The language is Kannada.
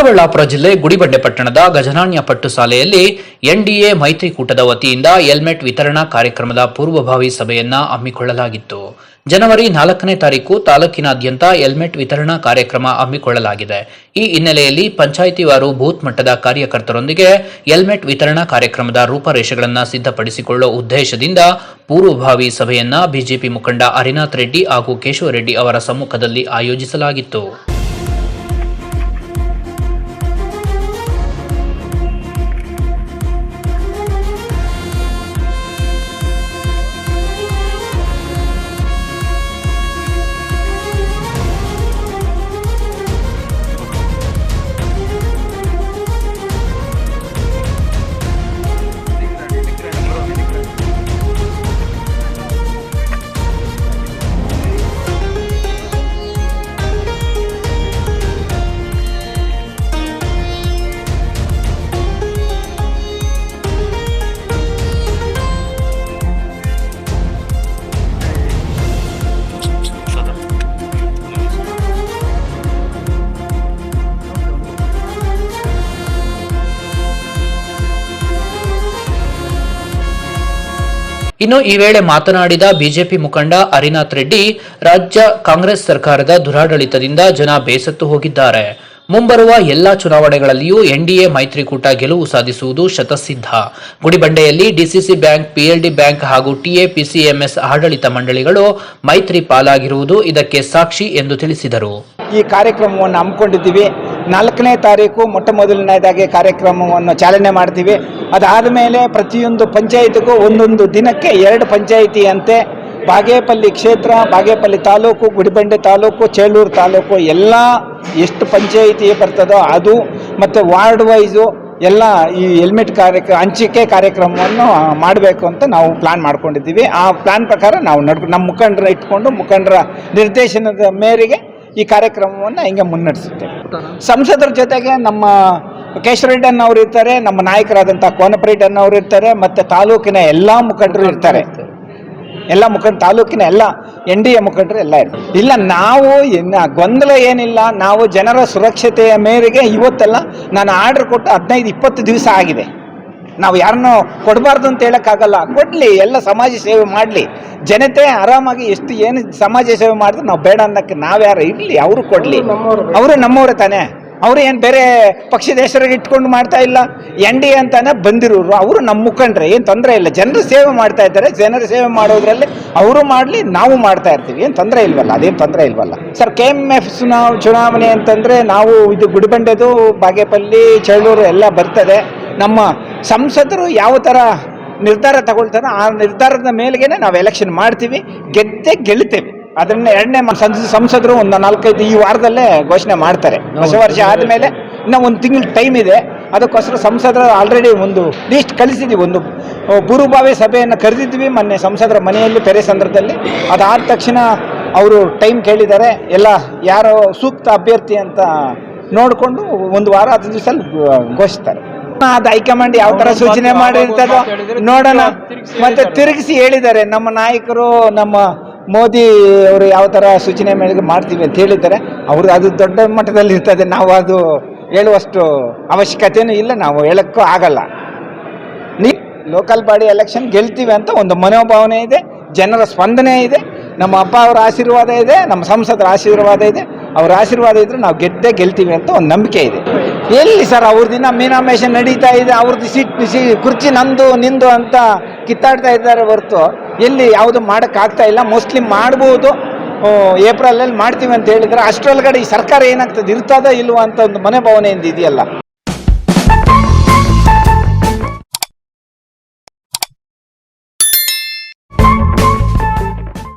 ಚಿಕ್ಕಬಳ್ಳಾಪುರ ಜಿಲ್ಲೆ ಗುಡಿಬಂಡೆ ಪಟ್ಟಣದ ಗಜನಾಣ್ಯ ಪಟ್ಟು ಶಾಲೆಯಲ್ಲಿ ಎನ್ಡಿಎ ಮೈತ್ರಿಕೂಟದ ವತಿಯಿಂದ ಹೆಲ್ಮೆಟ್ ವಿತರಣಾ ಕಾರ್ಯಕ್ರಮದ ಪೂರ್ವಭಾವಿ ಸಭೆಯನ್ನ ಹಮ್ಮಿಕೊಳ್ಳಲಾಗಿತ್ತು. ಜನವರಿ 4ನೇ ತಾರೀಕು ತಾಲೂಕಿನಾದ್ಯಂತ ಹೆಲ್ಮೆಟ್ ವಿತರಣಾ ಕಾರ್ಯಕ್ರಮ ಹಮ್ಮಿಕೊಳ್ಳಲಾಗಿದೆ. ಈ ಹಿನ್ನೆಲೆಯಲ್ಲಿ ಪಂಚಾಯಿತಿವಾರು ಬೂತ್ ಮಟ್ಟದ ಕಾರ್ಯಕರ್ತರೊಂದಿಗೆ ಹೆಲ್ಮೆಟ್ ವಿತರಣಾ ಕಾರ್ಯಕ್ರಮದ ರೂಪರೇಷೆಗಳನ್ನು ಸಿದ್ಧಪಡಿಸಿಕೊಳ್ಳುವ ಉದ್ದೇಶದಿಂದ ಪೂರ್ವಭಾವಿ ಸಭೆಯನ್ನ ಬಿಜೆಪಿ ಮುಖಂಡ ಹರಿನಾಥ್ ರೆಡ್ಡಿ ಹಾಗೂ ಕೇಶವರೆಡ್ಡಿ ಅವರ ಸಮ್ಮುಖದಲ್ಲಿ ಆಯೋಜಿಸಲಾಗಿತ್ತು. ಇನ್ನು ಈ ವೇಳೆ ಮಾತನಾಡಿದ ಬಿಜೆಪಿ ಮುಖಂಡ ಹರಿನಾಥ್ ರೆಡ್ಡಿ, ರಾಜ್ಯ ಕಾಂಗ್ರೆಸ್ ಸರ್ಕಾರದ ದುರಾಡಳಿತದಿಂದ ಜನ ಬೇಸತ್ತು ಹೋಗಿದ್ದಾರೆ. ಮುಂಬರುವ ಎಲ್ಲಾ ಚುನಾವಣೆಗಳಲ್ಲಿಯೂ ಎನ್ಡಿಎ ಮೈತ್ರಿಕೂಟ ಗೆಲುವು ಸಾಧಿಸುವುದು ಶತಸಿದ್ಧ. ಗುಡಿಬಂಡೆಯಲ್ಲಿ ಡಿಸಿಸಿ ಬ್ಯಾಂಕ್, ಪಿಎಲ್ಡಿ ಬ್ಯಾಂಕ್ ಹಾಗೂ ಟಿಎಪಿಸಿಎಂಎಸ್ ಆಡಳಿತ ಮಂಡಳಿಗಳು ಮೈತ್ರಿ ಪಾಲಾಗಿರುವುದು ಇದಕ್ಕೆ ಸಾಕ್ಷಿ ಎಂದು ತಿಳಿಸಿದರು. ಈ ಕಾರ್ಯಕ್ರಮವನ್ನು ಹಮ್ಮಿಕೊಂಡಿದ್ದೀವಿ. 4ನೇ ತಾರೀಕು ಮೊಟ್ಟ ಮೊದಲನೇದಾಗಿ ಕಾರ್ಯಕ್ರಮವನ್ನು ಚಾಲನೆ ಮಾಡ್ತೀವಿ. ಅದಾದ ಮೇಲೆ ಪ್ರತಿಯೊಂದು ಪಂಚಾಯಿತಿಗೂ ಒಂದೊಂದು ದಿನಕ್ಕೆ 2 ಪಂಚಾಯಿತಿ ಅಂತೆ ಬಾಗೇಪಲ್ಲಿ ಕ್ಷೇತ್ರ, ಬಾಗೇಪಲ್ಲಿ ತಾಲೂಕು, ಗುಡಿಬಂಡೆ ತಾಲೂಕು, ಚೇಳೂರು ತಾಲೂಕು ಎಲ್ಲ ಎಷ್ಟು ಪಂಚಾಯಿತಿ ಬರ್ತದೋ ಅದು ಮತ್ತು ವಾರ್ಡ್ ವೈಸು ಎಲ್ಲ ಈ ಹೆಲ್ಮೆಟ್ ಹಂಚಿಕೆ ಕಾರ್ಯಕ್ರಮವನ್ನು ಮಾಡಬೇಕು ಅಂತ ನಾವು ಪ್ಲಾನ್ ಮಾಡ್ಕೊಂಡಿದ್ದೀವಿ. ಆ ಪ್ಲಾನ್ ಪ್ರಕಾರ ನಾವು ನಮ್ಮ ಮುಖಂಡರ ಇಟ್ಕೊಂಡು ಮುಖಂಡರ ನಿರ್ದೇಶನದ ಮೇರೆಗೆ ಈ ಕಾರ್ಯಕ್ರಮವನ್ನು ಹಿಂಗೆ ಮುನ್ನಡೆಸುತ್ತೇವೆ. ಸಂಸದರ ಜೊತೆಗೆ ನಮ್ಮ ಕೇಶವರೆಡ್ಡಿ ಅನ್ನೋರು ಇರ್ತಾರೆ, ನಮ್ಮ ನಾಯಕರಾದಂಥ ಕೋನಪರೆಡ್ಡಿ ಅನ್ನೋರು ಇರ್ತಾರೆ, ಮತ್ತು ತಾಲೂಕಿನ ಎಲ್ಲ ಮುಖಂಡರು ಇರ್ತಾರೆ. ತಾಲೂಕಿನ ಎಲ್ಲ ಎನ್ಡಿಎ ಮುಖಂಡರು ಎಲ್ಲ ಇರ್ತಾರೆ. ಇಲ್ಲ, ನಾವು ಗೊಂದಲ ಏನಿಲ್ಲ. ನಾವು ಜನರ ಸುರಕ್ಷತೆಯ ಮೇರೆಗೆ ಇವತ್ತೆಲ್ಲ ನಾನು ಆರ್ಡರ್ ಕೊಟ್ಟು 15-20 ದಿವಸ ಆಗಿದೆ. ನಾವು ಯಾರನ್ನೂ ಕೊಡಬಾರ್ದು ಅಂತ ಹೇಳೋಕ್ಕಾಗಲ್ಲ. ಕೊಡಲಿ, ಎಲ್ಲ ಸಮಾಜ ಸೇವೆ ಮಾಡಲಿ. ಜನತೆ ಆರಾಮಾಗಿ ಏನು ಸಮಾಜ ಸೇವೆ ಮಾಡಿದ್ರೆ ನಾವು ಬೇಡ ಅನ್ನೋಕ್ಕೆ ನಾವ್ಯಾರು ಇರಲಿ. ಅವರು ಕೊಡಲಿ, ಅವರು ನಮ್ಮವರೇ ತಾನೇ. ಅವರು ಏನು ಬೇರೆ ಪಕ್ಷದ ಹೆಸರಿಗೆ ಇಟ್ಕೊಂಡು ಮಾಡ್ತಾ ಇಲ್ಲ. ಎನ್ಡಿಎ ಅಂತಾನೆ ಬಂದಿರೋರು, ಅವರು ನಮ್ಮ ಮುಖಂಡ್ರೆ, ಏನು ತೊಂದರೆ ಇಲ್ಲ. ಜನರ ಸೇವೆ ಮಾಡ್ತಾ ಇದ್ದಾರೆ. ಜನರ ಸೇವೆ ಮಾಡೋದ್ರಲ್ಲಿ ಅವರು ಮಾಡಲಿ, ನಾವು ಮಾಡ್ತಾ ಇರ್ತೀವಿ. ಏನು ತೊಂದರೆ ಇಲ್ವಲ್ಲ, ಅದೇನು ತೊಂದರೆ ಇಲ್ವಲ್ಲ ಸರ್. KMF ಚುನಾವಣೆ ಅಂತಂದರೆ ನಾವು ಇದು ಗುಡಿಬಂಡೆದು, ಬಾಗೇಪಲ್ಲಿ, ಚೇಳೂರು ಎಲ್ಲ ಬರ್ತದೆ. ನಮ್ಮ ಸಂಸದರು ಯಾವ ಥರ ನಿರ್ಧಾರ ತಗೊಳ್ತಾರೋ ಆ ನಿರ್ಧಾರದ ಮೇಲೆಗೆ ನಾವು ಎಲೆಕ್ಷನ್ ಮಾಡ್ತೀವಿ. ಗೆಲ್ತೇವೆ. ಅದನ್ನ 2ನೇ ಸಂಸದರು ಒಂದು 4-5 ಈ ವಾರದಲ್ಲೇ ಘೋಷಣೆ ಮಾಡ್ತಾರೆ. ಹೊಸ ವರ್ಷ ಆದಮೇಲೆ ಇನ್ನೂ 1 ತಿಂಗಳ ಟೈಮ್ ಇದೆ. ಅದಕ್ಕೋಸ್ಕರ ಸಂಸದರು ಆಲ್ರೆಡಿ ಒಂದು ಲೀಸ್ಟ್ ಕಳಿಸಿದ್ವಿ. ಒಂದು ಪೂರ್ವಭಾವಿ ಸಭೆಯನ್ನು ಕರೆದಿದ್ವಿ ಮೊನ್ನೆ ಸಂಸದರ ಮನೆಯಲ್ಲಿ ಪೆರೇಸಂದ್ರದಲ್ಲಿ. ಅದಾದ ತಕ್ಷಣ ಅವರು ಟೈಮ್ ಕೇಳಿದ್ದಾರೆ. ಎಲ್ಲ ಯಾರೋ ಸೂಕ್ತ ಅಭ್ಯರ್ಥಿ ಅಂತ ನೋಡಿಕೊಂಡು 1 ವಾರ 10 ದಿವಸ ಘೋಷಿಸ್ತಾರೆ. ಅದು ಹೈಕಮಾಂಡ್ ಯಾವ ಥರ ಸೂಚನೆ ಮಾಡಿರ್ತದೋ ನೋಡೋಣ. ಮತ್ತೆ ತಿರುಗಿಸಿ ಹೇಳಿದ್ದಾರೆ ನಮ್ಮ ನಾಯಕರು, ನಮ್ಮ ಮೋದಿ ಅವರು ಯಾವ ಥರ ಸೂಚನೆ ಮೇರೆಗೆ ಮಾಡ್ತೀವಿ ಅಂತ ಹೇಳಿದ್ದಾರೆ. ಅವರು ಅದು ದೊಡ್ಡ ಮಟ್ಟದಲ್ಲಿ ಇರ್ತದೆ. ನಾವು ಅದು ಹೇಳುವಷ್ಟು ಅವಶ್ಯಕತೆಯೂ ಇಲ್ಲ, ನಾವು ಹೇಳೋಕ್ಕೂ ಆಗಲ್ಲ. ಲೋಕಲ್ ಬಾಡಿ ಎಲೆಕ್ಷನ್ ಗೆಲ್ತೀವಿ ಅಂತ ಒಂದು ಮನೋಭಾವನೆ ಇದೆ, ಜನರ ಸ್ಪಂದನೆ ಇದೆ, ನಮ್ಮ ಅಪ್ಪ ಅವರ ಆಶೀರ್ವಾದ ಇದೆ, ನಮ್ಮ ಸಂಸದರ ಆಶೀರ್ವಾದ ಇದೆ. ಅವ್ರ ಆಶೀರ್ವಾದ ಇದ್ದರೆ ನಾವು ಗೆಲ್ತೀವಿ ಅಂತ ಒಂದು ನಂಬಿಕೆ ಇದೆ. ಎಲ್ಲಿ ಸರ್ ಅವ್ರ ದಿನ ಮೀನಾಮೇಷನ್ ನಡೀತಾ ಇದೆ. ಅವ್ರದ್ದು ಕುರ್ಚಿ ನಂದು ನಿಂದು ಅಂತ ಕಿತ್ತಾಡ್ತಾ ಇದ್ದಾರೆ ಹೊರತು ಎಲ್ಲಿ ಯಾವುದು ಮಾಡೋಕ್ಕಾಗ್ತಾ ಇಲ್ಲ. ಮೋಸ್ಟ್ಲಿ ಮಾಡ್ಬೋದು, ಏಪ್ರಿಲಲ್ಲಿ ಮಾಡ್ತೀವಿ ಅಂತ ಹೇಳಿದರೆ ಅಷ್ಟರೊಳಗಡೆ ಈ ಸರ್ಕಾರ ಏನಾಗ್ತದೆ, ಇರ್ತದೋ ಇಲ್ವೋ ಅಂತ ಒಂದು ಮನೋಭಾವನೆಯಿಂದ ಇದೆಯಲ್ಲ.